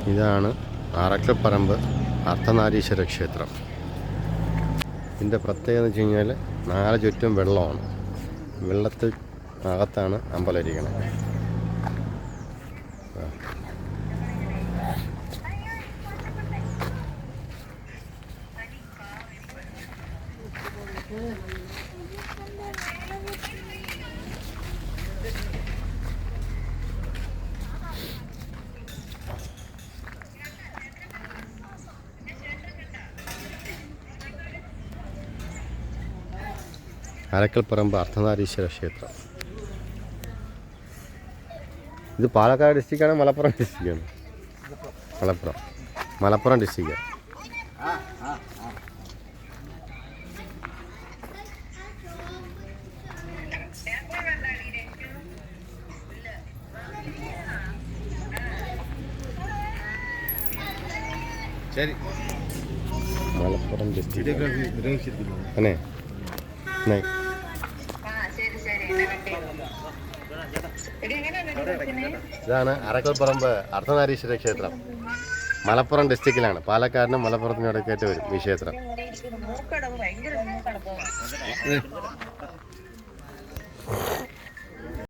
ഇതാണ് അറക്കപ്പറമ്പ് അർദ്ധനാരീശ്വര ക്ഷേത്രം. ഇതിൻ്റെ പ്രത്യേകത എന്ന് വെച്ച് കഴിഞ്ഞാൽ 4 ചുറ്റും വെള്ളമാണ്. വെള്ളത്തിൽ അകത്താണ് അമ്പലം ഇരിക്കുന്നത്. അരക്കൽപ്പറമ്പ് അർദ്ധനാരീശ്വര ക്ഷേത്രം. ഇത് പാലക്കാട് ഡിസ്ട്രിക്റ്റാണ്, മലപ്പുറം ഡിസ്ട്രിക്റ്റാണ്? മലപ്പുറം ഡിസ്ട്രിക്റ്റാണ്. മലപ്പുറം ഡിസ്ട്രിക്റ്റ് അല്ലേ? ഇതാണ് അറക്കൽപ്പറമ്പ് അർദ്ധനാരീശ്വര ക്ഷേത്രം. മലപ്പുറം ഡിസ്ട്രിക്റ്റിലാണ്. പാലക്കാടിനും മലപ്പുറത്തിനും ഇടയ്ക്കായിട്ട് വരും ഈ ക്ഷേത്രം.